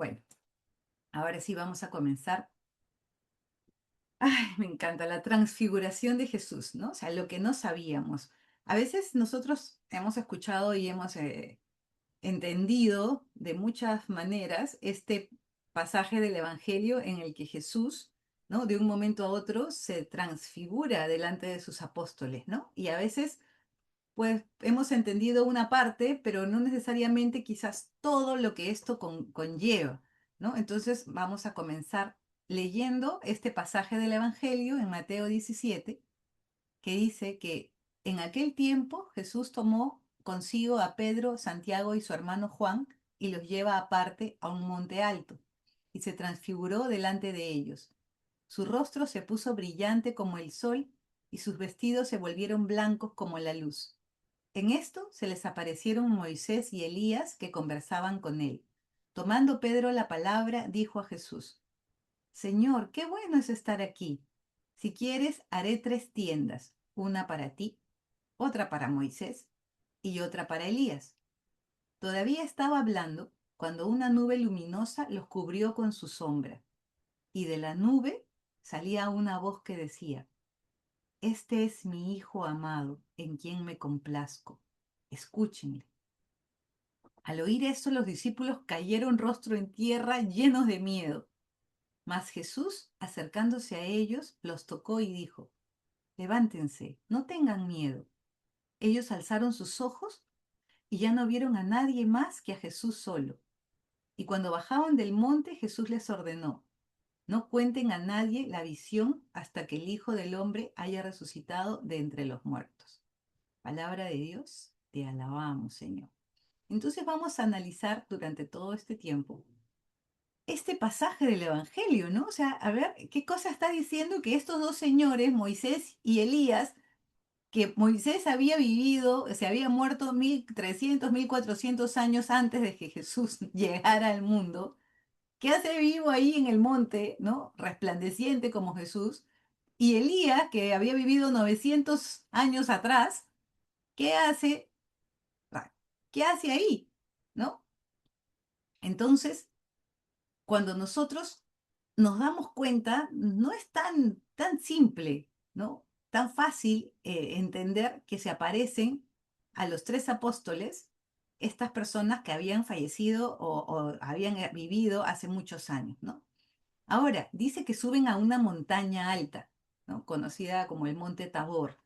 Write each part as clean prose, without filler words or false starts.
Bueno, ahora sí vamos a comenzar. Ay, me encanta la transfiguración de Jesús, ¿no? O sea, lo que no sabíamos. A veces nosotros hemos escuchado y hemos entendido de muchas maneras este pasaje del Evangelio en el que Jesús, ¿no? De un momento a otro se transfigura delante de sus apóstoles, ¿no? Y a veces pues hemos entendido una parte, pero no necesariamente quizás todo lo que esto conlleva, ¿no? Entonces vamos a comenzar leyendo este pasaje del Evangelio en Mateo 17, que dice que en aquel tiempo Jesús tomó consigo a Pedro, Santiago y su hermano Juan y los lleva aparte a un monte alto y se transfiguró delante de ellos. Su rostro se puso brillante como el sol y sus vestidos se volvieron blancos como la luz. En esto se les aparecieron Moisés y Elías que conversaban con él. Tomando Pedro la palabra, dijo a Jesús: Señor, qué bueno es estar aquí. Si quieres, haré 3 tiendas, una para ti, otra para Moisés y otra para Elías. Todavía estaba hablando cuando una nube luminosa los cubrió con su sombra, y de la nube salía una voz que decía: Este es mi Hijo amado, en quien me complazco. Escúchenle. Al oír esto, los discípulos cayeron rostro en tierra llenos de miedo. Mas Jesús, acercándose a ellos, los tocó y dijo: Levántense, no tengan miedo. Ellos alzaron sus ojos y ya no vieron a nadie más que a Jesús solo. Y cuando bajaban del monte, Jesús les ordenó: No cuenten a nadie la visión hasta que el Hijo del Hombre haya resucitado de entre los muertos. Palabra de Dios, te alabamos, Señor. Entonces vamos a analizar durante todo este tiempo este pasaje del Evangelio, ¿no? O sea, a ver, ¿qué cosa está diciendo que estos dos señores, Moisés y Elías, que Moisés había vivido, se había muerto 1300, 1400 años antes de que Jesús llegara al mundo? ¿Qué hace vivo ahí en el monte, ¿no? Resplandeciente como Jesús. Y Elías, que había vivido 900 años atrás, ¿qué hace? ¿Qué hace ahí? ¿No? Entonces, cuando nosotros nos damos cuenta, no es tan simple, ¿no? Tan fácil entender que se aparecen a los 3 apóstoles estas personas que habían fallecido o habían vivido hace muchos años, ¿no? Ahora, dice que suben a una montaña alta, ¿no? Conocida como el Monte Tabor.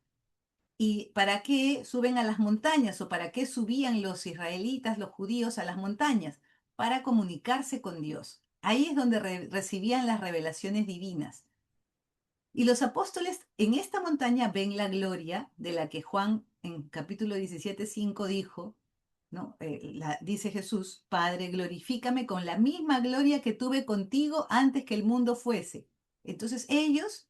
¿Y para qué suben a las montañas o para qué subían los israelitas, los judíos a las montañas? Para comunicarse con Dios. Ahí es donde recibían las revelaciones divinas. Y los apóstoles en esta montaña ven la gloria de la que Juan en capítulo 17:5 dijo, ¿no? Dice Jesús: Padre, glorifícame con la misma gloria que tuve contigo antes que el mundo fuese. Entonces ellos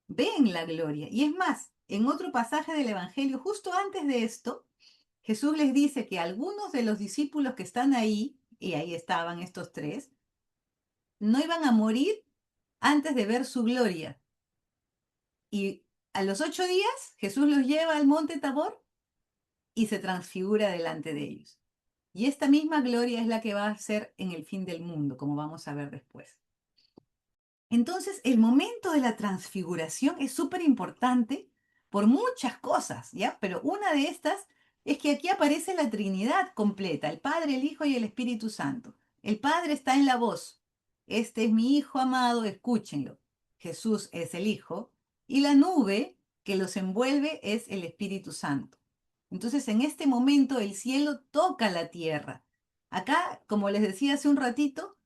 ven la gloria. Y es más, en otro pasaje del Evangelio, justo antes de esto, Jesús les dice que algunos de los discípulos que están ahí, y ahí estaban estos 3, no iban a morir antes de ver su gloria. Y a los 8 días, Jesús los lleva al monte Tabor y se transfigura delante de ellos. Y esta misma gloria es la que va a ser en el fin del mundo, como vamos a ver después. Entonces, el momento de la transfiguración es súper importante por muchas cosas, ¿ya? Pero una de estas es que aquí aparece la Trinidad completa: el Padre, el Hijo y el Espíritu Santo. El Padre está en la voz: Este es mi Hijo amado, escúchenlo. Jesús es el Hijo y la nube que los envuelve es el Espíritu Santo. Entonces, en este momento el cielo toca la tierra. Acá, como les decía hace un ratito,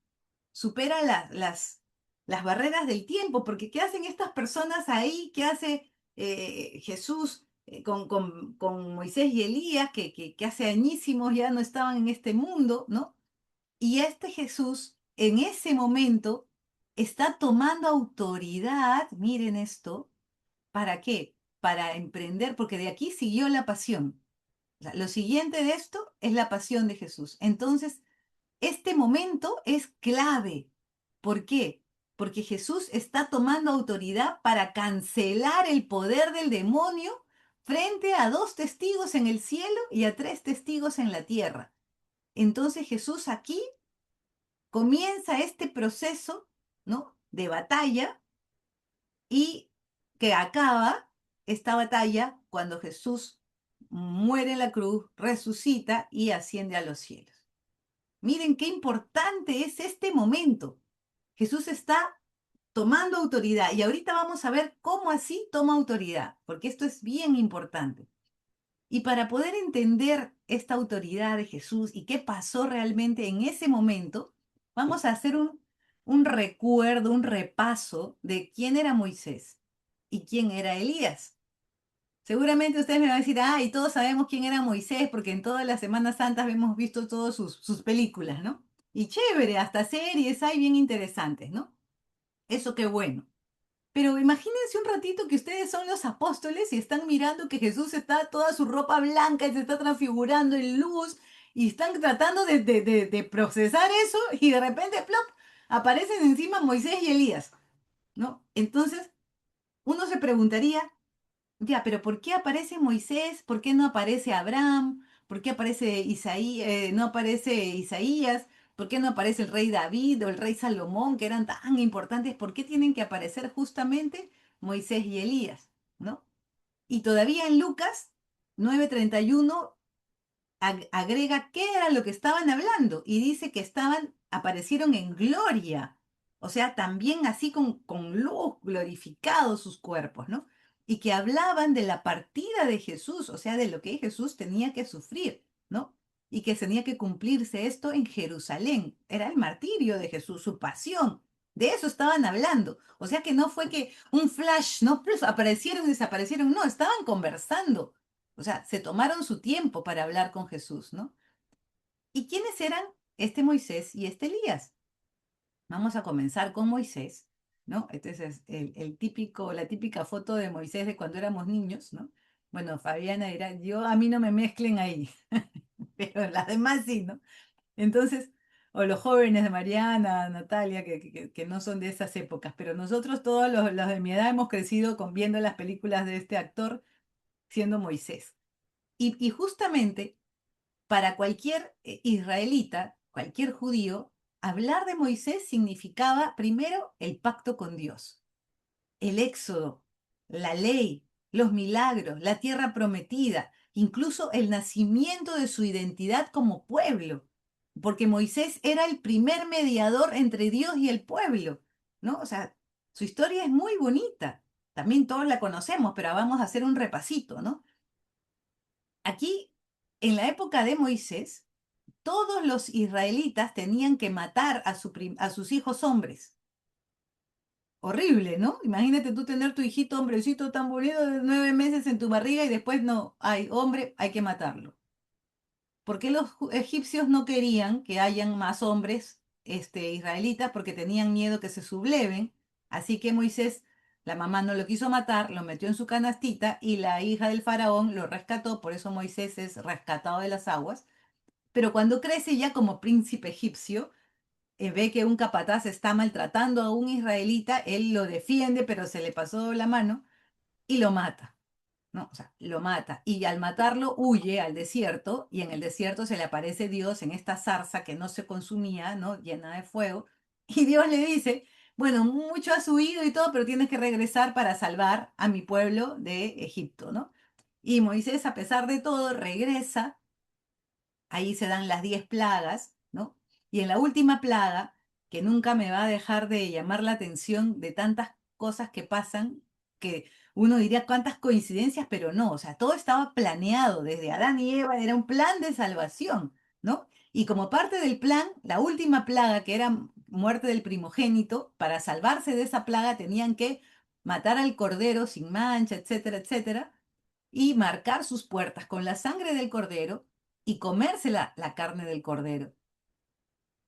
supera las barreras del tiempo, porque ¿qué hacen estas personas ahí? ¿Qué hace Jesús con Moisés y Elías, que hace añísimos ya no estaban en este mundo, ¿no? Y este Jesús, en ese momento, está tomando autoridad, miren esto, ¿para qué? Para emprender, porque de aquí siguió la pasión. Lo siguiente de esto es la pasión de Jesús. Entonces, este momento es clave. ¿Por qué? Porque Jesús está tomando autoridad para cancelar el poder del demonio frente a 2 testigos en el cielo y a 3 testigos en la tierra. Entonces Jesús aquí comienza este proceso, ¿no?, de batalla y que acaba esta batalla cuando Jesús muere en la cruz, resucita y asciende a los cielos. Miren qué importante es este momento. Jesús está tomando autoridad y ahorita vamos a ver cómo así toma autoridad, porque esto es bien importante. Y para poder entender esta autoridad de Jesús y qué pasó realmente en ese momento, vamos a hacer un recuerdo, un repaso de quién era Moisés y quién era Elías. Seguramente ustedes me van a decir, y todos sabemos quién era Moisés, porque en todas las Semanas Santas hemos visto todas sus películas, ¿no? Y chévere, hasta series hay bien interesantes, ¿no? Eso qué bueno. Pero imagínense un ratito que ustedes son los apóstoles y están mirando que Jesús está toda su ropa blanca y se está transfigurando en luz y están tratando de procesar eso y de repente, plop, aparecen encima Moisés y Elías, ¿no? Entonces, uno se preguntaría, ya, pero ¿por qué aparece Moisés? ¿Por qué no aparece Abraham? ¿Por qué aparece no aparece Isaías? ¿Por qué no aparece el rey David o el rey Salomón, que eran tan importantes? ¿Por qué tienen que aparecer justamente Moisés y Elías? ¿No? Y todavía en Lucas 9:31 agrega qué era lo que estaban hablando y dice que aparecieron en gloria, o sea, también así con luz, glorificados sus cuerpos, ¿no? Y que hablaban de la partida de Jesús, o sea, de lo que Jesús tenía que sufrir, ¿no? Y que tenía que cumplirse esto en Jerusalén. Era el martirio de Jesús, su pasión. De eso estaban hablando. O sea que no fue que un flash, ¿no? Pues aparecieron y desaparecieron. No, estaban conversando. O sea, se tomaron su tiempo para hablar con Jesús, ¿no? ¿Y quiénes eran este Moisés y este Elías? Vamos a comenzar con Moisés, ¿no? Este es la típica foto de Moisés de cuando éramos niños, ¿no? Bueno, Fabiana dirá, a mí no me mezclen ahí, pero las demás sí, ¿no? Entonces, o los jóvenes de Mariana, Natalia, que no son de esas épocas, pero nosotros todos los de mi edad hemos crecido viendo las películas de este actor siendo Moisés. Y justamente para cualquier israelita, cualquier judío, hablar de Moisés significaba primero el pacto con Dios, el éxodo, la ley, los milagros, la tierra prometida, incluso el nacimiento de su identidad como pueblo, porque Moisés era el primer mediador entre Dios y el pueblo, ¿no? O sea, su historia es muy bonita. También todos la conocemos, pero vamos a hacer un repasito, ¿no? Aquí, en la época de Moisés, todos los israelitas tenían que matar a sus hijos hombres. Horrible, ¿no? Imagínate tú tener tu hijito hombrecito tan bonito de 9 meses en tu barriga y después no, hay hombre, hay que matarlo. ¿Por qué los egipcios no querían que hayan más hombres israelitas? Porque tenían miedo que se subleven. Así que Moisés, la mamá no lo quiso matar, lo metió en su canastita y la hija del faraón lo rescató. Por eso Moisés es rescatado de las aguas. Pero cuando crece ya como príncipe egipcio, ve que un capataz está maltratando a un israelita, él lo defiende, pero se le pasó la mano y lo mata, ¿no? O sea, lo mata. Y al matarlo huye al desierto y en el desierto se le aparece Dios en esta zarza que no se consumía, ¿no? Llena de fuego. Y Dios le dice, bueno, mucho has huido y todo, pero tienes que regresar para salvar a mi pueblo de Egipto, ¿no? Y Moisés, a pesar de todo, regresa. Ahí se dan las 10 plagas, ¿no? Y en la última plaga, que nunca me va a dejar de llamar la atención de tantas cosas que pasan, que uno diría cuántas coincidencias, pero no, o sea, todo estaba planeado desde Adán y Eva, era un plan de salvación, ¿no? Y como parte del plan, la última plaga, que era muerte del primogénito, para salvarse de esa plaga tenían que matar al cordero sin mancha, etcétera, etcétera, y marcar sus puertas con la sangre del cordero y comerse la carne del cordero.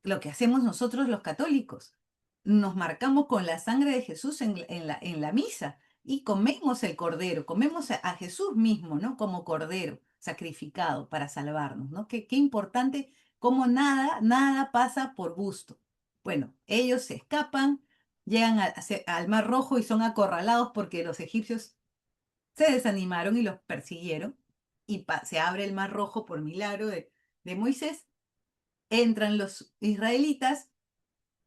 Lo que hacemos nosotros los católicos. Nos marcamos con la sangre de Jesús en la misa y comemos el cordero, comemos a Jesús mismo, ¿no? Como cordero sacrificado para salvarnos, ¿no? Qué importante cómo nada pasa por gusto. Bueno, ellos se escapan, llegan al Mar Rojo y son acorralados porque los egipcios se desanimaron y los persiguieron y se abre el Mar Rojo por milagro de Moisés. Entran los israelitas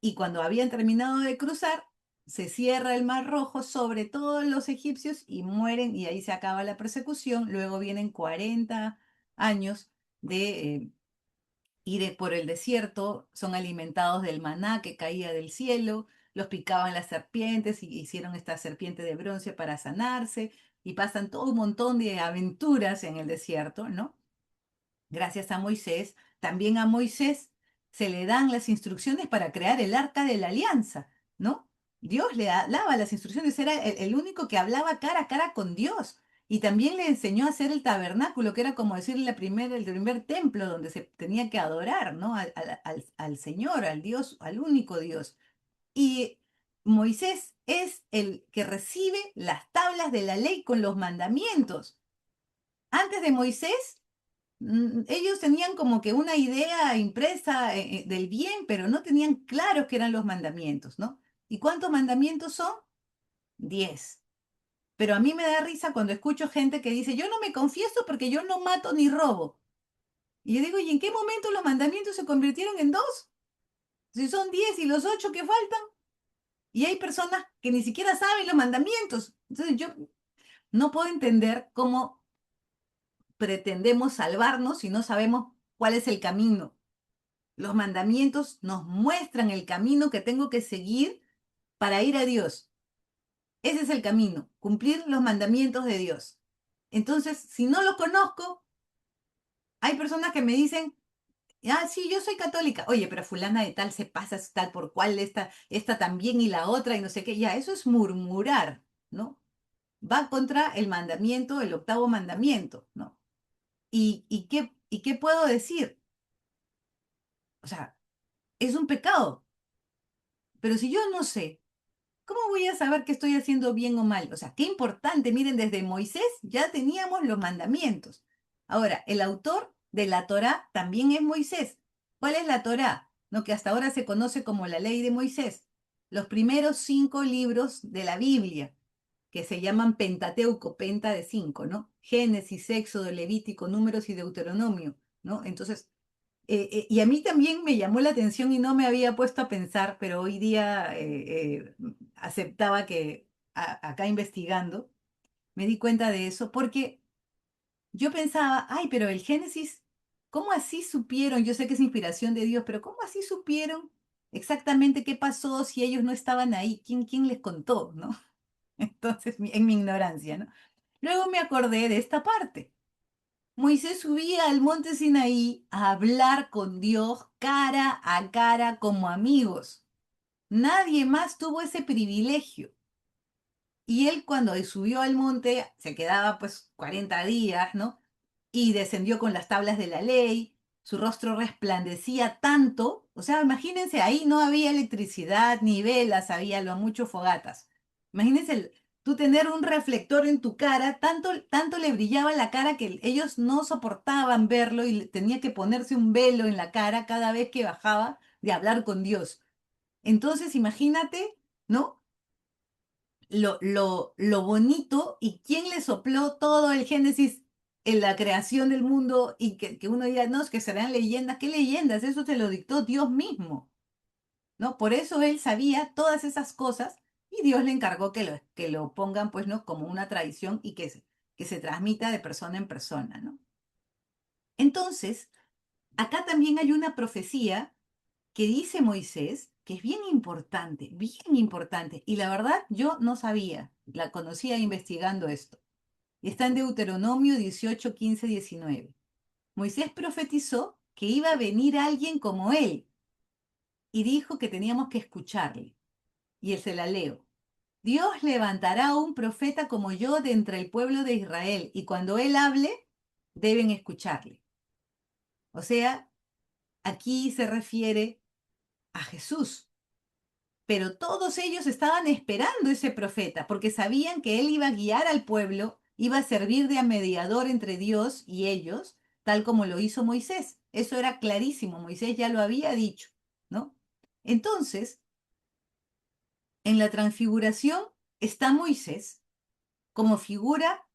Y cuando habían terminado de cruzar, se cierra el Mar Rojo sobre todos los egipcios y mueren y ahí se acaba la persecución. Luego vienen 40 años de ir por el desierto, son alimentados del maná que caía del cielo, los picaban las serpientes y hicieron esta serpiente de bronce para sanarse y pasan todo un montón de aventuras en el desierto, ¿no? Gracias a Moisés, también a Moisés se le dan las instrucciones para crear el arca de la alianza, ¿no? Dios le daba las instrucciones, era el único que hablaba cara a cara con Dios. Y también le enseñó a hacer el tabernáculo, que era como decir el primer templo donde se tenía que adorar, ¿no? Al Señor, al Dios, al único Dios. Y Moisés es el que recibe las tablas de la ley con los mandamientos. Antes de Moisés ellos tenían como que una idea impresa del bien, pero no tenían claros qué eran los mandamientos, ¿no? ¿Y cuántos mandamientos son? 10. Pero a mí me da risa cuando escucho gente que dice, yo no me confieso porque yo no mato ni robo. Y yo digo, ¿y en qué momento los mandamientos se convirtieron en dos? Si son 10 y los 8 que faltan. Y hay personas que ni siquiera saben los mandamientos. Entonces yo no puedo entender cómo pretendemos salvarnos si no sabemos cuál es el camino. Los mandamientos nos muestran el camino que tengo que seguir para ir a Dios. Ese es el camino, cumplir los mandamientos de Dios. Entonces, si no lo conozco, hay personas que me dicen, ah, sí, yo soy católica. Oye, pero fulana de tal se pasa tal por cual, esta también y la otra y no sé qué. Ya, eso es murmurar, ¿no? Va contra el mandamiento, el octavo mandamiento, ¿no? ¿Y qué puedo decir? O sea, es un pecado. Pero si yo no sé, ¿cómo voy a saber que estoy haciendo bien o mal? O sea, qué importante. Miren, desde Moisés ya teníamos los mandamientos. Ahora, el autor de la Torá también es Moisés. ¿Cuál es la Torá? Lo que hasta ahora se conoce como la ley de Moisés. Los primeros 5 libros de la Biblia, que se llaman Pentateuco, penta de 5, ¿no? Génesis, Éxodo, Levítico, Números y Deuteronomio, ¿no? Entonces, y a mí también me llamó la atención y no me había puesto a pensar, pero hoy día aceptaba que acá investigando me di cuenta de eso, porque yo pensaba, ay, pero el Génesis, ¿cómo así supieron? Yo sé que es inspiración de Dios, pero ¿cómo así supieron exactamente qué pasó si ellos no estaban ahí? ¿Quién les contó, no? Entonces, en mi ignorancia, ¿no? Luego me acordé de esta parte. Moisés subía al monte Sinaí a hablar con Dios cara a cara como amigos. Nadie más tuvo ese privilegio. Y él cuando subió al monte se quedaba pues 40 días, ¿no? Y descendió con las tablas de la ley, su rostro resplandecía tanto, o sea, imagínense, ahí no había electricidad ni velas, había lo mucho fogatas. Imagínense tú tener un reflector en tu cara, tanto le brillaba la cara que ellos no soportaban verlo y tenía que ponerse un velo en la cara cada vez que bajaba de hablar con Dios. Entonces, imagínate, ¿no? Lo bonito y quién le sopló todo el Génesis en la creación del mundo y que uno diga, no, es que serán leyendas. ¿Qué leyendas? Eso te lo dictó Dios mismo, ¿no? Por eso él sabía todas esas cosas y Dios le encargó que lo pongan, pues, ¿no? Como una tradición y que se transmita de persona en persona, ¿no? Entonces, acá también hay una profecía que dice Moisés, que es bien importante, y la verdad yo no sabía, la conocía investigando esto. Y está en Deuteronomio 18, 15, 19. Moisés profetizó que iba a venir alguien como él y dijo que teníamos que escucharle. Y él se la leo. Dios levantará un profeta como yo de entre el pueblo de Israel, y cuando él hable, deben escucharle. O sea, aquí se refiere a Jesús. Pero todos ellos estaban esperando ese profeta, porque sabían que él iba a guiar al pueblo, iba a servir de mediador entre Dios y ellos, tal como lo hizo Moisés. Eso era clarísimo, Moisés ya lo había dicho, ¿no? Entonces, en la transfiguración está Moisés como figura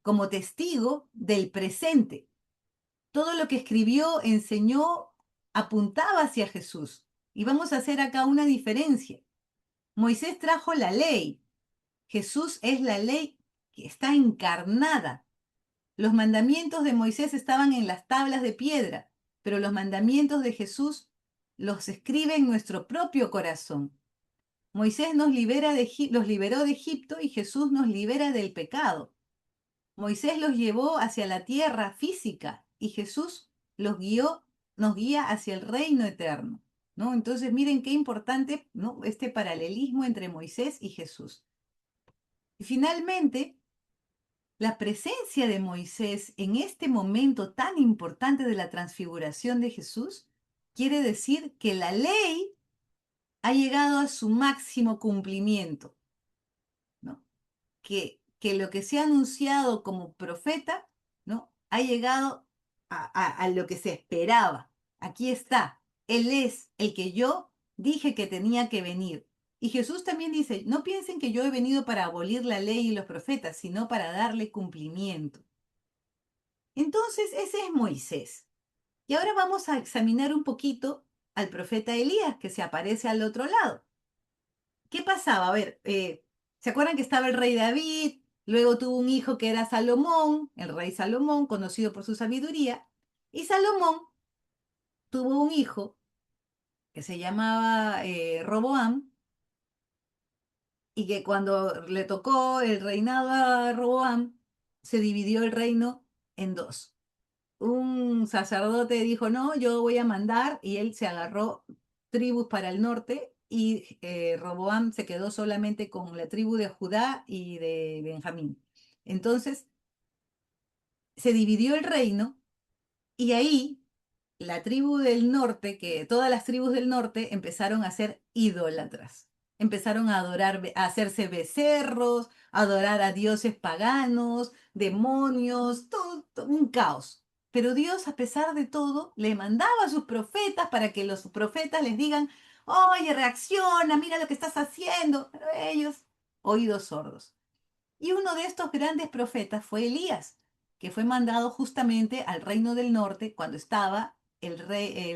como testigo del presente. Todo lo que escribió, enseñó, apuntaba hacia Jesús. Y vamos a hacer acá una diferencia. Moisés trajo la ley. Jesús es la ley que está encarnada. Los mandamientos de Moisés estaban en las tablas de piedra, pero los mandamientos de Jesús los escribe en nuestro propio corazón. Moisés nos los liberó de Egipto y Jesús nos libera del pecado. Moisés los llevó hacia la tierra física y Jesús nos guía hacia el reino eterno, ¿no? Entonces, miren qué importante, ¿no? Este paralelismo entre Moisés y Jesús. Y finalmente, la presencia de Moisés en este momento tan importante de la transfiguración de Jesús quiere decir que la ley ha llegado a su máximo cumplimiento, ¿no? Que lo que se ha anunciado como profeta, ¿no? Ha llegado a lo que se esperaba. Aquí está. Él es el que yo dije que tenía que venir. Y Jesús también dice, no piensen que yo he venido para abolir la ley y los profetas, sino para darle cumplimiento. Entonces, ese es Moisés. Y ahora vamos a examinar un poquito al profeta Elías, que se aparece al otro lado. ¿Qué pasaba? A ver, ¿se acuerdan que estaba el rey David? Luego tuvo un hijo que era Salomón, el rey Salomón, conocido por su sabiduría. Y Salomón tuvo un hijo que se llamaba Roboam, y que cuando le tocó el reinado a Roboam, se dividió el reino en dos. Un sacerdote dijo, no, yo voy a mandar, y él se agarró tribus para el norte, y Roboam se quedó solamente con la tribu de Judá y de Benjamín. Entonces se dividió el reino, y ahí la tribu del norte, que todas las tribus del norte empezaron a ser idólatras. Empezaron a adorar, a hacerse becerros, a adorar a dioses paganos, demonios, todo un caos. Pero Dios, a pesar de todo, le mandaba a sus profetas para que los profetas les digan, oye, reacciona, mira lo que estás haciendo. Pero ellos, oídos sordos. Y uno de estos grandes profetas fue Elías, que fue mandado justamente al reino del norte cuando estaba el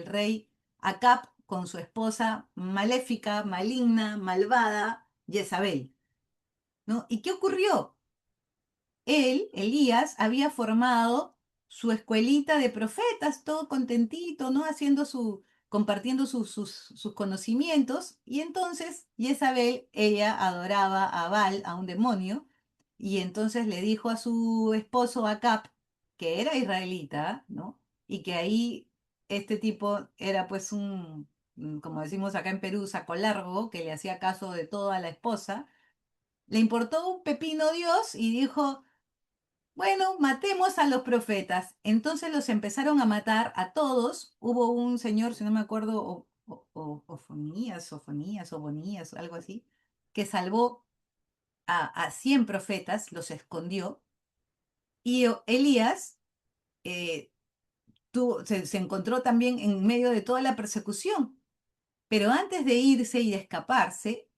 rey Acab con su esposa maléfica, maligna, malvada, Jezabel, ¿no? ¿Y qué ocurrió? Él, Elías, había formado su escuelita de profetas, todo contentito, ¿no? Compartiendo sus conocimientos. Y entonces Jezabel, ella adoraba a Baal, a un demonio, y entonces le dijo a su esposo Acab, que era israelita, ¿no? Y que ahí este tipo era pues como decimos acá en Perú, saco largo, que le hacía caso de todo a la esposa. Le importó un pepino Dios y dijo, bueno, matemos a los profetas. Entonces los empezaron a matar a todos. Hubo un señor, si no me acuerdo, Ofonías, algo así, que salvó a 100 profetas, los escondió. Y Elías se encontró también en medio de toda la persecución. Pero antes de irse y de escaparse,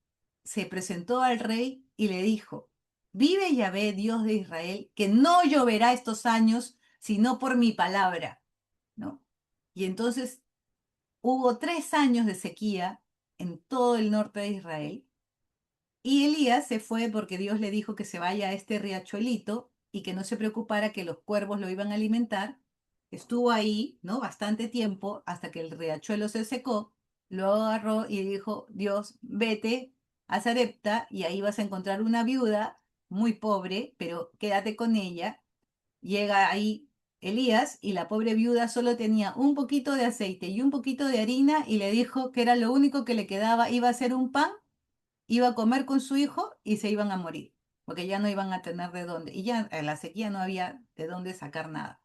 se presentó al rey y le dijo, vive Yahvé, Dios de Israel, que no lloverá estos años, sino por mi palabra, ¿no? Y entonces hubo 3 años de sequía en todo el norte de Israel, y Elías se fue porque Dios le dijo que se vaya a este riachuelito y que no se preocupara que los cuervos lo iban a alimentar. Estuvo ahí, ¿no? Bastante tiempo hasta que el riachuelo se secó, lo agarró y dijo, Dios, vete a Sarepta y ahí vas a encontrar una viuda muy pobre, pero quédate con ella. Llega ahí Elías y la pobre viuda solo tenía un poquito de aceite y un poquito de harina y le dijo que era lo único que le quedaba, iba a hacer un pan, iba a comer con su hijo y se iban a morir, porque ya no iban a tener de dónde. Y ya en la sequía no había de dónde sacar nada.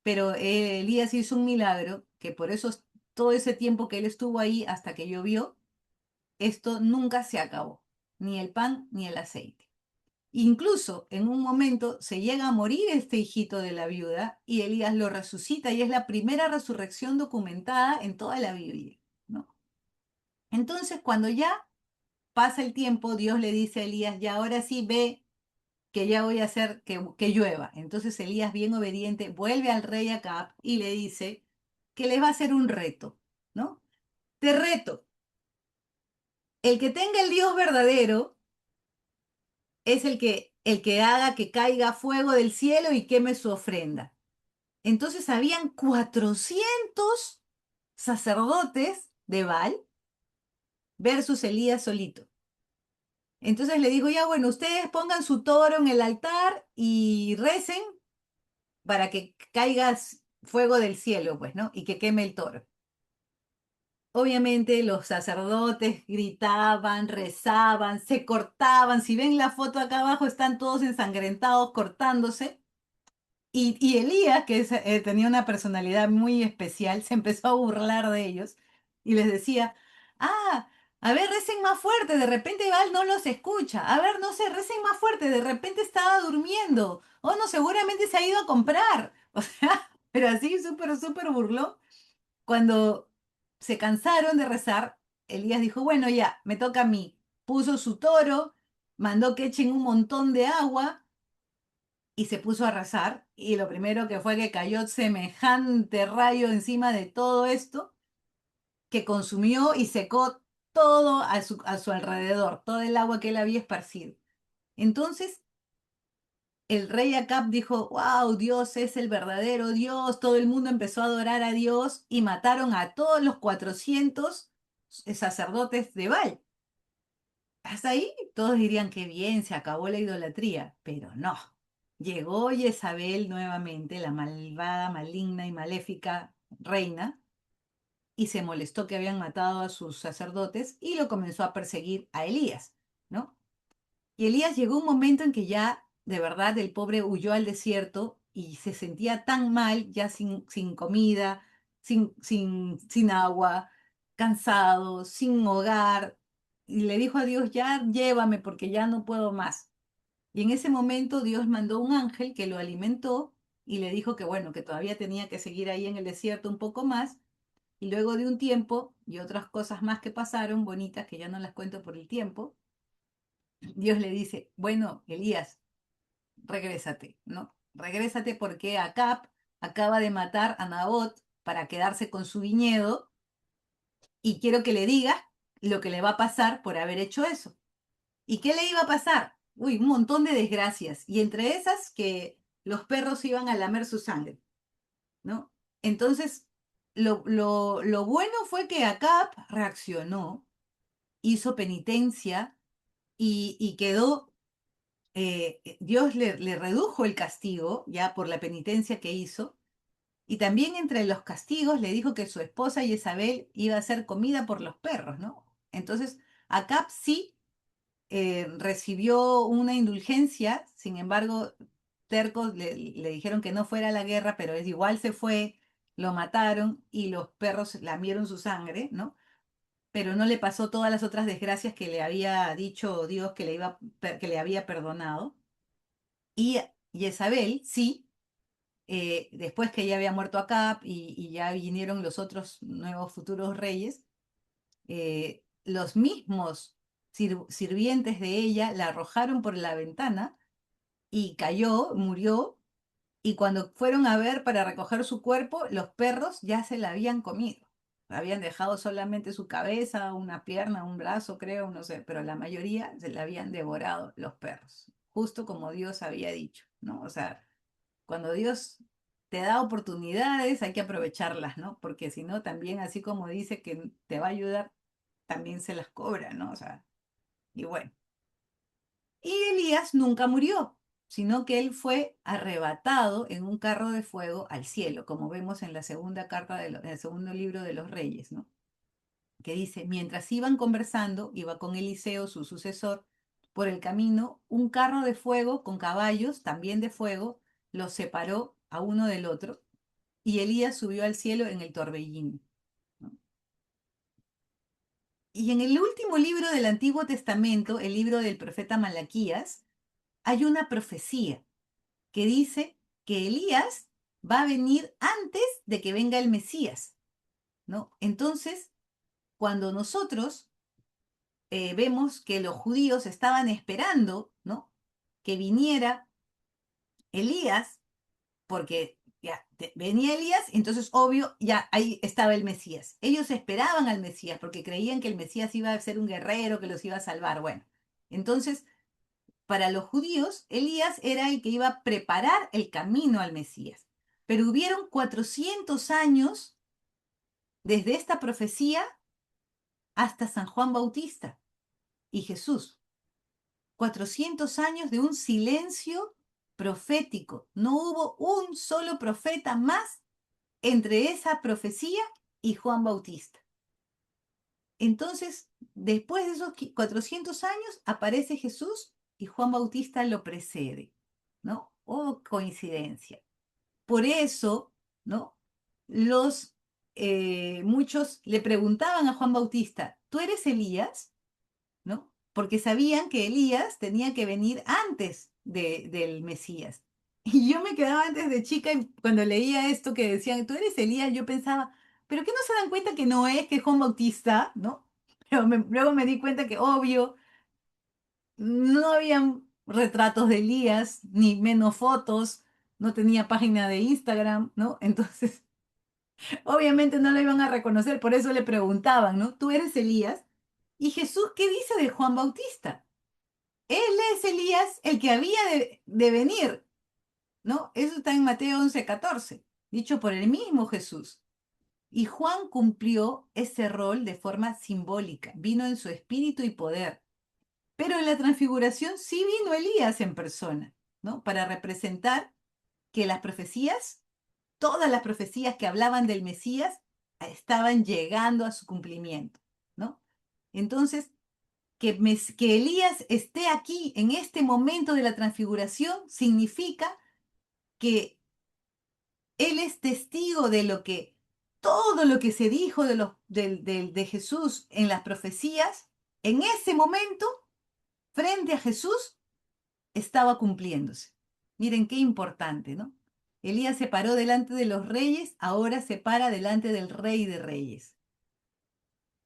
Pero Elías hizo un milagro, que por eso todo ese tiempo que él estuvo ahí hasta que llovió, esto nunca se acabó, ni el pan ni el aceite. Incluso en un momento se llega a morir este hijito de la viuda y Elías lo resucita y es la primera resurrección documentada en toda la Biblia, ¿no? Entonces, cuando ya pasa el tiempo, Dios le dice a Elías, ya ahora sí ve que ya voy a hacer que llueva. Entonces Elías, bien obediente, vuelve al rey Acab y le dice que le va a hacer un reto, ¿no? te reto, el que tenga el Dios verdadero es el que haga que caiga fuego del cielo y queme su ofrenda. Entonces habían 400 sacerdotes de Baal versus Elías solito. Entonces le digo, ya bueno, ustedes pongan su toro en el altar y recen para que caiga fuego del cielo, pues, ¿no? Y que queme el toro. Obviamente los sacerdotes gritaban, rezaban, se cortaban. Si ven la foto acá abajo, están todos ensangrentados, cortándose. Y Elías, que tenía una personalidad muy especial, se empezó a burlar de ellos y les decía, a ver, recen más fuerte, de repente Baal no los escucha. A ver, no sé, recen más fuerte, de repente estaba durmiendo. O no, seguramente se ha ido a comprar. O sea, pero así súper, súper burló. Cuando se cansaron de rezar, Elías dijo, bueno, ya, me toca a mí. Puso su toro, mandó que echen un montón de agua y se puso a rezar. Y lo primero que fue que cayó semejante rayo encima de todo esto que consumió y secó todo a su alrededor, todo el agua que él había esparcido. Entonces el rey Acab dijo, wow, Dios es el verdadero Dios. Todo el mundo empezó a adorar a Dios y mataron a todos los 400 sacerdotes de Baal. Hasta ahí todos dirían que bien, se acabó la idolatría, pero no. Llegó Jezabel nuevamente, la malvada, maligna y maléfica reina, y se molestó que habían matado a sus sacerdotes y lo comenzó a perseguir a Elías, ¿no? Y Elías llegó un momento en que ya, de verdad, el pobre huyó al desierto y se sentía tan mal, ya sin comida, sin agua, cansado, sin hogar. Y le dijo a Dios, ya llévame porque ya no puedo más. Y en ese momento Dios mandó un ángel que lo alimentó y le dijo que bueno, que todavía tenía que seguir ahí en el desierto un poco más. Y luego de un tiempo y otras cosas más que pasaron, bonitas, que ya no las cuento por el tiempo, Dios le dice, bueno, Elías, regrésate, ¿no? Regrésate porque Acab acaba de matar a Nabot para quedarse con su viñedo y quiero que le digas lo que le va a pasar por haber hecho eso. ¿Y qué le iba a pasar? Uy, un montón de desgracias. Y entre esas que los perros iban a lamer su sangre, ¿no? Entonces, lo bueno fue que Acab reaccionó, hizo penitencia y quedó Dios le redujo el castigo ya por la penitencia que hizo, y también entre los castigos le dijo que su esposa Jezabel iba a ser comida por los perros, ¿no? Entonces, Acab sí recibió una indulgencia, sin embargo, tercos le dijeron que no fuera a la guerra, pero es igual se fue, lo mataron y los perros lamieron su sangre, ¿no? Pero no le pasó todas las otras desgracias que le había dicho Dios que le había perdonado. Y Jezabel, sí, después que ya había muerto Acab y ya vinieron los otros nuevos futuros reyes, los mismos sirvientes de ella la arrojaron por la ventana y cayó, murió, y cuando fueron a ver para recoger su cuerpo, los perros ya se la habían comido. Habían dejado solamente su cabeza, una pierna, un brazo, creo, no sé, pero la mayoría se la habían devorado los perros, justo como Dios había dicho, ¿no? O sea, cuando Dios te da oportunidades, hay que aprovecharlas, ¿no? Porque si no, también así como dice que te va a ayudar, también se las cobra, ¿no? O sea, y bueno. Y Elías nunca murió, sino que él fue arrebatado en un carro de fuego al cielo, como vemos en la segunda carta en el segundo libro de los Reyes, ¿no? Que dice, mientras iban conversando, iba con Eliseo, su sucesor, por el camino, un carro de fuego con caballos, también de fuego, los separó a uno del otro, y Elías subió al cielo en el torbellino, ¿no? Y en el último libro del Antiguo Testamento, el libro del profeta Malaquías, hay una profecía que dice que Elías va a venir antes de que venga el Mesías, ¿no? Entonces, cuando nosotros vemos que los judíos estaban esperando, ¿no? Que viniera Elías, porque ya venía Elías, entonces obvio, ya ahí estaba el Mesías. Ellos esperaban al Mesías porque creían que el Mesías iba a ser un guerrero que los iba a salvar. Bueno, entonces para los judíos, Elías era el que iba a preparar el camino al Mesías. Pero hubieron 400 años desde esta profecía hasta San Juan Bautista y Jesús. 400 años de un silencio profético. No hubo un solo profeta más entre esa profecía y Juan Bautista. Entonces, después de esos 400 años, aparece Jesús y Juan Bautista lo precede, ¿no? Oh, coincidencia. Por eso, ¿no? Muchos le preguntaban a Juan Bautista, ¿tú eres Elías? ¿No? Porque sabían que Elías tenía que venir antes del Mesías. Y yo me quedaba antes de chica y cuando leía esto que decían, tú eres Elías, yo pensaba, ¿pero qué no se dan cuenta que no es, que es Juan Bautista? ¿No? Pero luego me di cuenta que, obvio, no habían retratos de Elías, ni menos fotos, no tenía página de Instagram, ¿no? Entonces, obviamente no lo iban a reconocer, por eso le preguntaban, ¿no? ¿Tú eres Elías? ¿Y Jesús qué dice de Juan Bautista? Él es Elías el que había de venir, ¿no? Eso está en Mateo 11:14, dicho por el mismo Jesús. Y Juan cumplió ese rol de forma simbólica, vino en su espíritu y poder. Pero en la transfiguración sí vino Elías en persona, ¿no? Para representar que las profecías, todas las profecías que hablaban del Mesías, estaban llegando a su cumplimiento, ¿no? Entonces, que Elías esté aquí en este momento de la transfiguración significa que él es testigo de lo que, todo lo que se dijo de Jesús en las profecías, en ese momento, frente a Jesús, estaba cumpliéndose. Miren qué importante, ¿no? Elías se paró delante de los reyes, ahora se para delante del Rey de Reyes.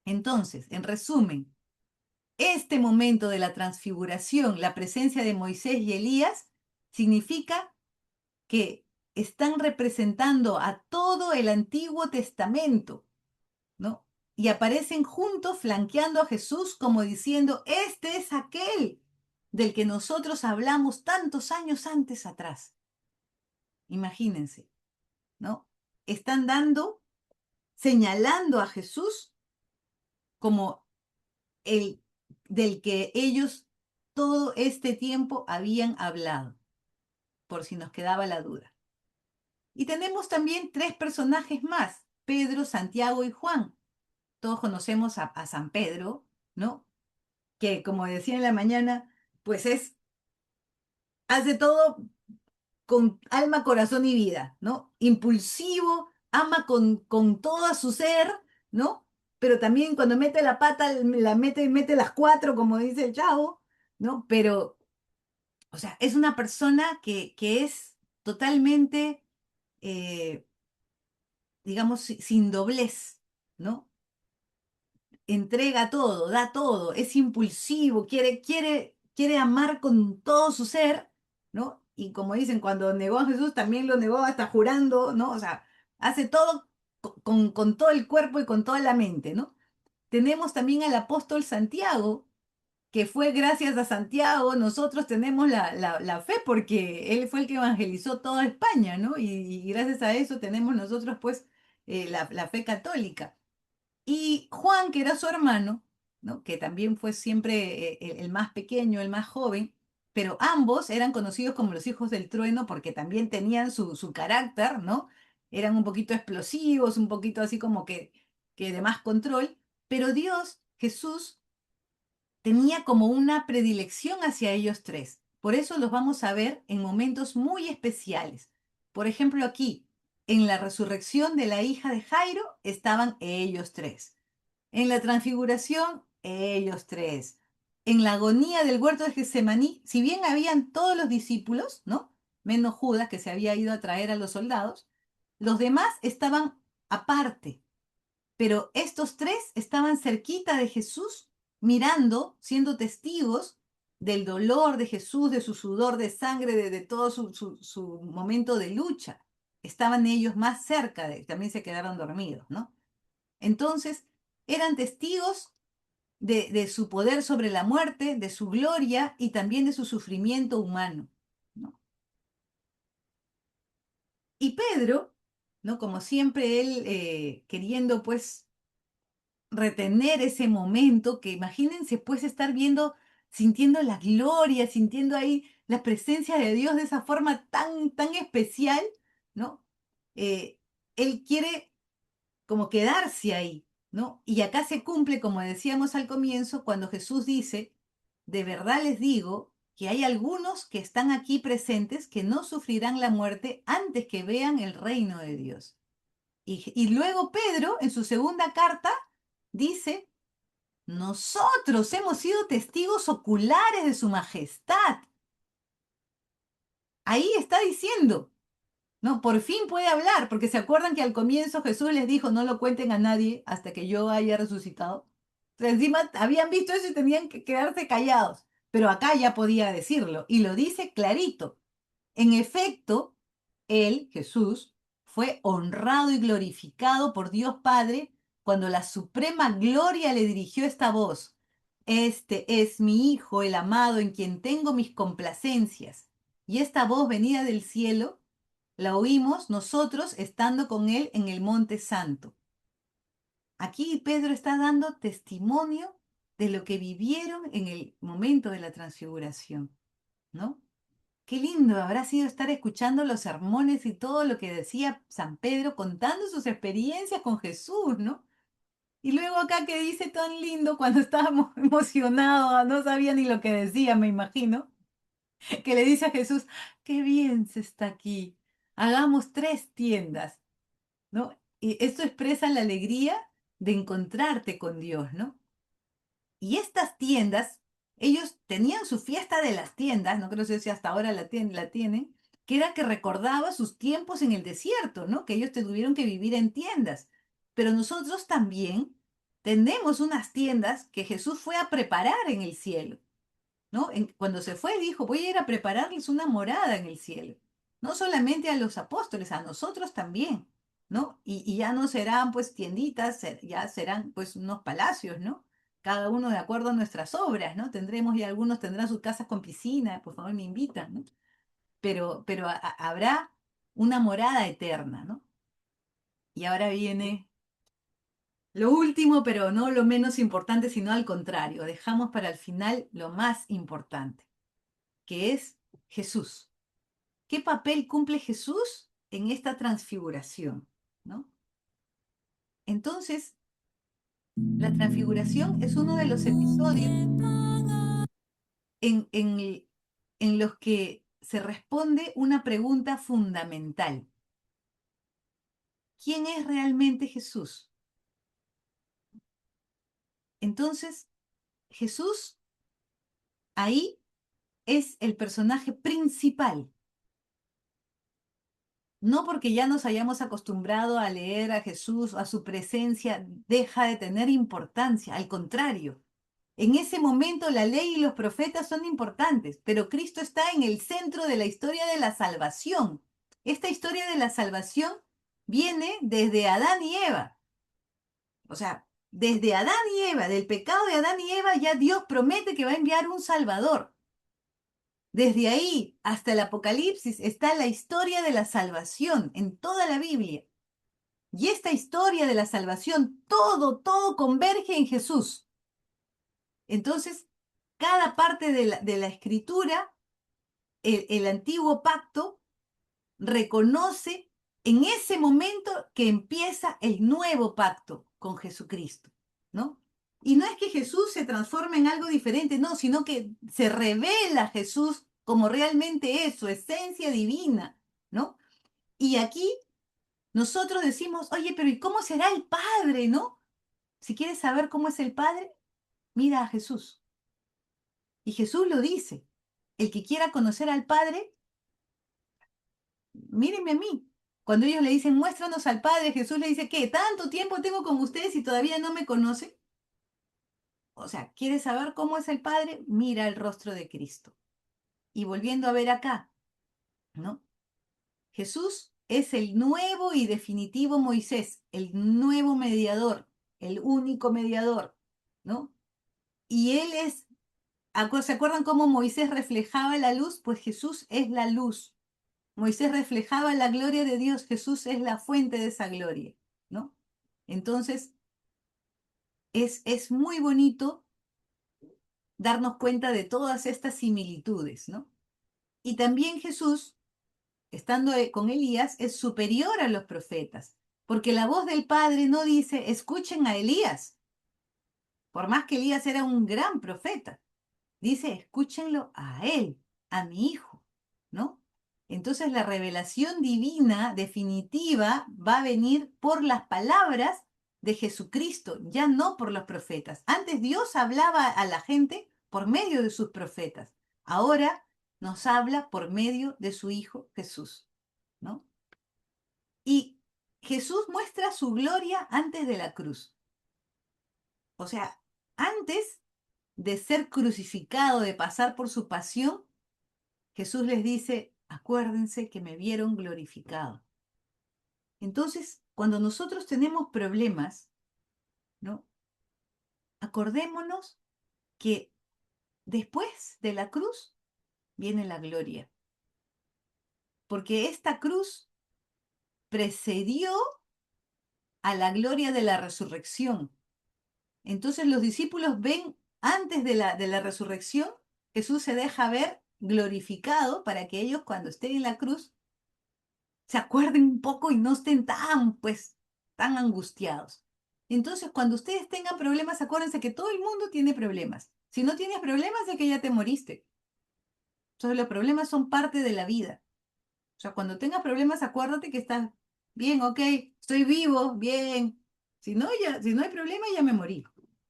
Entonces, en resumen, este momento de la transfiguración, la presencia de Moisés y Elías, significa que están representando a todo el Antiguo Testamento, ¿no? Y aparecen juntos flanqueando a Jesús como diciendo, este es aquel del que nosotros hablamos tantos años antes atrás. Imagínense, ¿no? Están señalando a Jesús como el del que ellos todo este tiempo habían hablado, por si nos quedaba la duda. Y tenemos también tres personajes más, Pedro, Santiago y Juan. Todos conocemos a San Pedro, ¿no? Que como decía en la mañana, pues hace todo con alma, corazón y vida, ¿no? Impulsivo, ama con todo su ser, ¿no? Pero también cuando mete la pata, mete las cuatro, como dice el chavo, ¿no? Pero, o sea, es una persona que es totalmente, eh, digamos, sin doblez, ¿no? Entrega todo, da todo, es impulsivo, quiere amar con todo su ser, ¿no? Y como dicen, cuando negó a Jesús, también lo negó hasta jurando, ¿no? O sea, hace todo con todo el cuerpo y con toda la mente, ¿no? Tenemos también al apóstol Santiago, que fue gracias a Santiago, nosotros tenemos la fe, porque él fue el que evangelizó toda España, ¿no? Y gracias a eso tenemos nosotros, pues, la fe católica. Y Juan, que era su hermano, ¿no? Que también fue siempre el más pequeño, el más joven, pero ambos eran conocidos como los hijos del trueno porque también tenían su carácter, ¿no? Eran un poquito explosivos, un poquito así como que de más control, pero Dios, Jesús, tenía como una predilección hacia ellos tres. Por eso los vamos a ver en momentos muy especiales. Por ejemplo, aquí, en la resurrección de la hija de Jairo, estaban ellos tres. En la transfiguración, ellos tres. En la agonía del huerto de Getsemaní, si bien habían todos los discípulos, ¿no? Menos Judas, que se había ido a traer a los soldados, los demás estaban aparte. Pero estos tres estaban cerquita de Jesús, mirando, siendo testigos del dolor de Jesús, de su sudor de sangre, de todo su momento de lucha. estaban ellos más cerca también se quedaron dormidos, ¿no? Entonces, eran testigos de su poder sobre la muerte, de su gloria y también de su sufrimiento humano, ¿no? Y Pedro, ¿no? Como siempre él queriendo pues retener ese momento, que imagínense pues estar viendo, sintiendo la gloria, sintiendo ahí la presencia de Dios de esa forma tan, tan especial, ¿no? Eh, Él quiere como quedarse ahí, ¿no? Y acá se cumple, como decíamos al comienzo, cuando Jesús dice, de verdad les digo que hay algunos que están aquí presentes que no sufrirán la muerte antes que vean el reino de Dios. Y luego Pedro, en su segunda carta, dice, nosotros hemos sido testigos oculares de su majestad. Ahí está diciendo, ¿no? Por fin puede hablar, porque se acuerdan que al comienzo Jesús les dijo, no lo cuenten a nadie hasta que yo haya resucitado. Entonces, encima habían visto eso y tenían que quedarse callados, pero acá ya podía decirlo y lo dice clarito. En efecto, él, Jesús, fue honrado y glorificado por Dios Padre cuando la suprema gloria le dirigió esta voz. Este es mi Hijo, el amado, en quien tengo mis complacencias. Y esta voz venida del cielo la oímos nosotros estando con él en el Monte Santo. Aquí Pedro está dando testimonio de lo que vivieron en el momento de la transfiguración, ¿no? Qué lindo habrá sido estar escuchando los sermones y todo lo que decía San Pedro contando sus experiencias con Jesús, ¿no? Y luego acá que dice tan lindo cuando estábamos emocionados, no sabía ni lo que decía, me imagino, que le dice a Jesús, qué bien se está aquí, hagamos 3 tiendas, ¿no? Y esto expresa la alegría de encontrarte con Dios, ¿no? Y estas tiendas, ellos tenían su fiesta de las tiendas, no creo si hasta ahora la tienen, que era que recordaba sus tiempos en el desierto, ¿no? Que ellos tuvieron que vivir en tiendas. Pero nosotros también tenemos unas tiendas que Jesús fue a preparar en el cielo. ¿No? Cuando se fue, dijo, voy a ir a prepararles una morada en el cielo. No solamente a los apóstoles, a nosotros también, ¿no? Y ya no serán pues tienditas, ya serán pues unos palacios, ¿no? Cada uno de acuerdo a nuestras obras, ¿no? Tendremos y algunos tendrán sus casas con piscina, por favor me invitan, ¿no? Pero habrá una morada eterna, ¿no? Y ahora viene lo último, pero no lo menos importante, sino al contrario, dejamos para el final lo más importante, que es Jesús. ¿Qué papel cumple Jesús en esta transfiguración? ¿No? Entonces, la transfiguración es uno de los episodios en, en, en los que se responde una pregunta fundamental. ¿Quién es realmente Jesús? Entonces, Jesús ahí es el personaje principal. No porque ya nos hayamos acostumbrado a leer a Jesús, a su presencia, deja de tener importancia. Al contrario, en ese momento la ley y los profetas son importantes, pero Cristo está en el centro de la historia de la salvación. Esta historia de la salvación viene desde Adán y Eva. O sea, desde Adán y Eva, del pecado de Adán y Eva, ya Dios promete que va a enviar un Salvador. Desde ahí hasta el Apocalipsis está la historia de la salvación en toda la Biblia. Y esta historia de la salvación, todo converge en Jesús. Entonces, cada parte de la escritura, el antiguo pacto, reconoce en ese momento que empieza el nuevo pacto con Jesucristo, ¿no? Y no es que Jesús se transforme en algo diferente, no, sino que se revela Jesús como realmente es, su esencia divina, ¿no? Y aquí nosotros decimos, oye, pero ¿y cómo será el Padre, no? Si quieres saber cómo es el Padre, mira a Jesús. Y Jesús lo dice, el que quiera conocer al Padre, mírenme a mí. Cuando ellos le dicen, muéstranos al Padre, Jesús le dice, ¿qué? ¿Tanto tiempo tengo con ustedes y todavía no me conocen? O sea, ¿quieres saber cómo es el Padre? Mira el rostro de Cristo. Y volviendo a ver acá, ¿no? Jesús es el nuevo y definitivo Moisés, el nuevo mediador, el único mediador, ¿no? Y él es, ¿se acuerdan cómo Moisés reflejaba la luz? Pues Jesús es la luz. Moisés reflejaba la gloria de Dios, Jesús es la fuente de esa gloria, ¿no? Entonces, es muy bonito darnos cuenta de todas estas similitudes, ¿no? Y también Jesús, estando con Elías, es superior a los profetas, porque la voz del Padre no dice, escuchen a Elías, por más que Elías era un gran profeta. Dice, escúchenlo a él, a mi hijo, ¿no? Entonces la revelación divina definitiva va a venir por las palabras de Jesucristo, ya no por los profetas. Antes Dios hablaba a la gente por medio de sus profetas. Ahora nos habla por medio de su Hijo Jesús, ¿no? Y Jesús muestra su gloria antes de la cruz. O sea, antes de ser crucificado, de pasar por su pasión, Jesús les dice, acuérdense que me vieron glorificado. Entonces, cuando nosotros tenemos problemas, ¿no? Acordémonos que después de la cruz viene la gloria, porque esta cruz precedió a la gloria de la resurrección. Entonces los discípulos ven antes de la resurrección, Jesús se deja ver glorificado para que ellos cuando estén en la cruz se acuerden un poco y no estén tan, pues, tan angustiados. Entonces, cuando ustedes tengan problemas, acuérdense que todo el mundo tiene problemas. Si no tienes problemas, es que ya te moriste. Entonces, los problemas son parte de la vida. O sea, cuando tengas problemas, acuérdate que estás bien, ok, estoy vivo, bien. Si no, si no hay problema, ya me morí.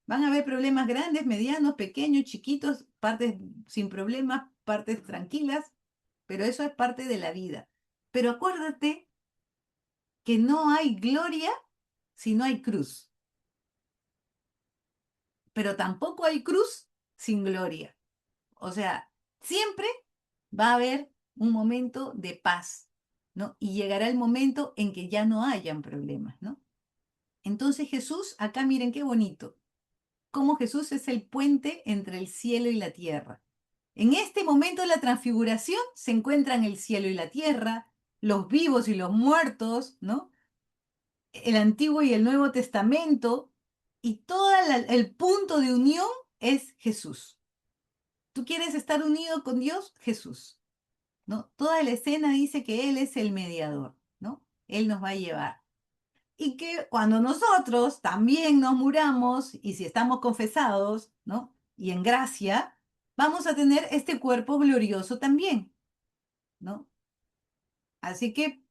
Van a haber problemas grandes, medianos, pequeños, chiquitos, partes sin problemas, partes tranquilas, pero eso es parte de la vida. Pero acuérdate que no hay gloria si no hay cruz, pero tampoco hay cruz sin gloria. O sea, siempre va a haber un momento de paz, ¿no? Y llegará el momento en que ya no hayan problemas, ¿no? Entonces Jesús, acá miren qué bonito, cómo Jesús es el puente entre el cielo y la tierra. En este momento de la transfiguración se encuentran el cielo y la tierra, los vivos y los muertos, ¿no? El Antiguo y el Nuevo Testamento, y todo el punto de unión es Jesús. ¿Tú quieres estar unido con Dios? Jesús, ¿no? Toda la escena dice que Él es el mediador, ¿no? Él nos va a llevar. Y que cuando nosotros también nos muramos, y si estamos confesados, ¿no? Y en gracia, vamos a tener este cuerpo glorioso también, ¿no? Así que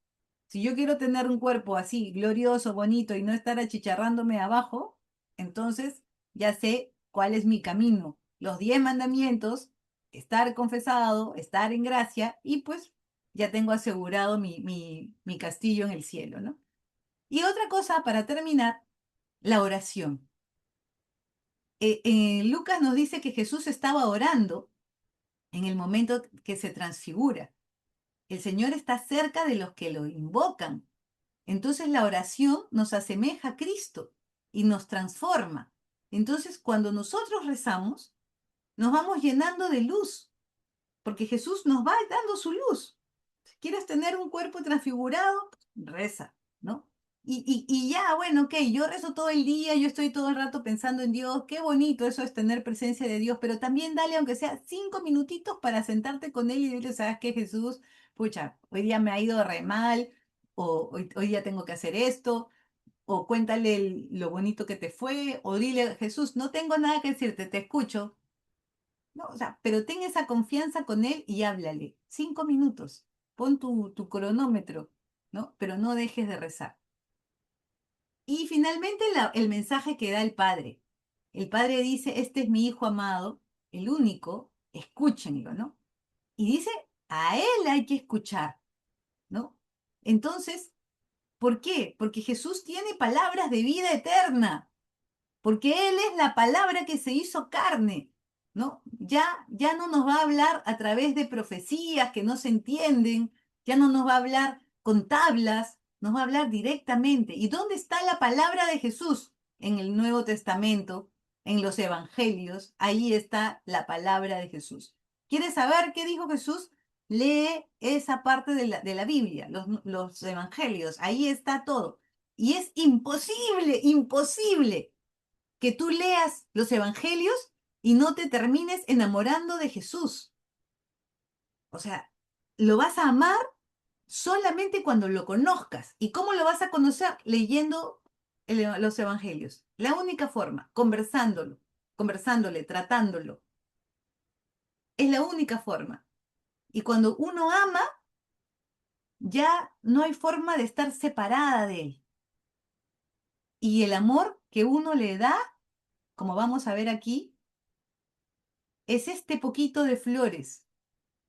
si yo quiero tener un cuerpo así, glorioso, bonito, y no estar achicharrándome abajo, entonces ya sé cuál es mi camino. Los 10 mandamientos, estar confesado, estar en gracia, y pues ya tengo asegurado mi castillo en el cielo, ¿no? Y otra cosa para terminar, la oración. Lucas nos dice que Jesús estaba orando en el momento que se transfigura. El Señor está cerca de los que lo invocan. Entonces la oración nos asemeja a Cristo y nos transforma. Entonces cuando nosotros rezamos, nos vamos llenando de luz, porque Jesús nos va dando su luz. Si quieres tener un cuerpo transfigurado, reza, ¿no? Y ya, bueno, ok, yo rezo todo el día, yo estoy todo el rato pensando en Dios, qué bonito eso es tener presencia de Dios, pero también dale, aunque sea 5 minutitos para sentarte con Él y decirle, ¿sabes qué, Jesús? Pucha, hoy día me ha ido re mal, o hoy día tengo que hacer esto, o cuéntale lo bonito que te fue, o dile, Jesús, no tengo nada que decirte, te escucho. No, o sea, pero ten esa confianza con Él y háblale. 5 minutos, pon tu cronómetro, ¿no? Pero no dejes de rezar. Y finalmente el mensaje que da el Padre. El Padre dice, este es mi Hijo amado, el único, escúchenlo, ¿no? Y dice, a Él hay que escuchar, ¿no? Entonces, ¿por qué? Porque Jesús tiene palabras de vida eterna, porque Él es la palabra que se hizo carne, ¿no? Ya no nos va a hablar a través de profecías que no se entienden, ya no nos va a hablar con tablas, nos va a hablar directamente. ¿Y dónde está la palabra de Jesús? En el Nuevo Testamento, en los Evangelios, ahí está la palabra de Jesús. ¿Quieres saber qué dijo Jesús? Lee esa parte de la Biblia, los Evangelios, ahí está todo. Y es imposible, imposible que tú leas los Evangelios y no te termines enamorando de Jesús. O sea, lo vas a amar solamente cuando lo conozcas. ¿Y cómo lo vas a conocer? Leyendo los evangelios. La única forma, conversándolo, conversándole, tratándolo. Es la única forma. Y cuando uno ama, ya no hay forma de estar separada de él. Y el amor que uno le da, como vamos a ver aquí, es este poquito de flores.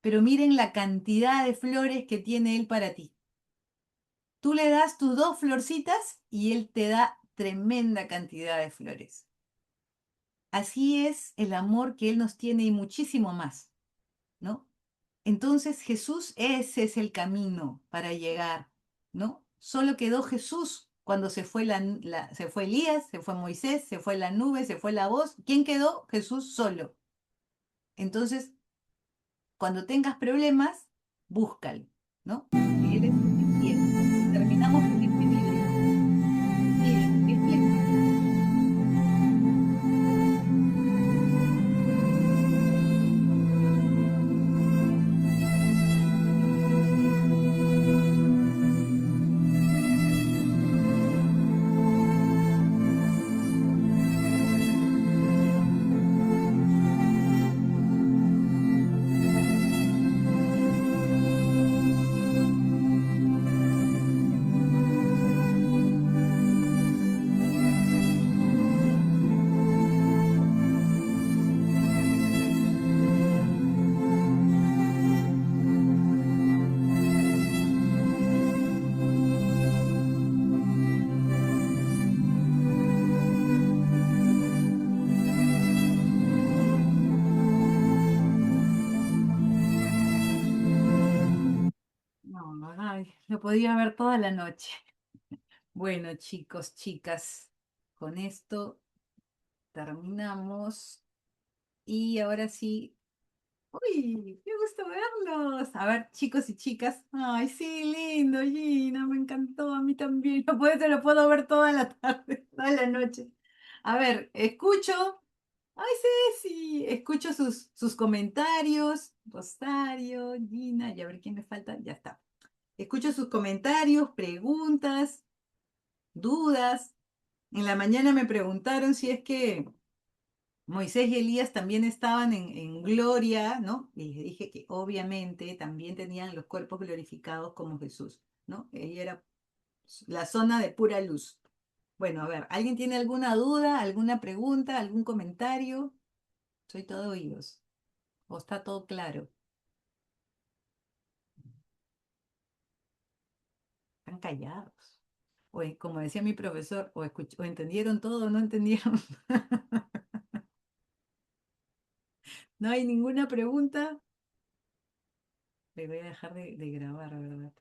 Pero miren la cantidad de flores que tiene él para ti. Tú le das tus dos florcitas y él te da tremenda cantidad de flores. Así es el amor que él nos tiene y muchísimo más, ¿no? Entonces Jesús, ese es el camino para llegar, ¿no? Solo quedó Jesús cuando se fue, se fue Elías, se fue Moisés, se fue la nube, se fue la voz. ¿Quién quedó? Jesús solo. Entonces, cuando tengas problemas, búscalo, ¿no? Porque él es suficiente. Y terminamos con este video. Miren, qué flexible. No, ay, lo podía ver toda la noche. Bueno, chicos, chicas, con esto terminamos. Y ahora sí, uy, qué gusto verlos. A ver, chicos y chicas. Ay, sí, lindo, Gina, me encantó, a mí también. No puede ser, lo puedo ver toda la tarde, toda la noche. A ver, escucho. Ay, sí, sí, escucho sus comentarios. Rosario, Gina, y a ver quién me falta. Ya está. Escucho sus comentarios, preguntas, dudas. En la mañana me preguntaron si es que Moisés y Elías también estaban en gloria, ¿no? Y les dije que obviamente también tenían los cuerpos glorificados como Jesús, ¿no? Ella era la zona de pura luz. Bueno, a ver, ¿alguien tiene alguna duda, alguna pregunta, algún comentario? Soy todo oídos. ¿O está todo claro? Están callados. Como decía mi profesor, o entendieron todo o no entendieron. No hay ninguna pregunta. Le voy a dejar de grabar, ¿verdad?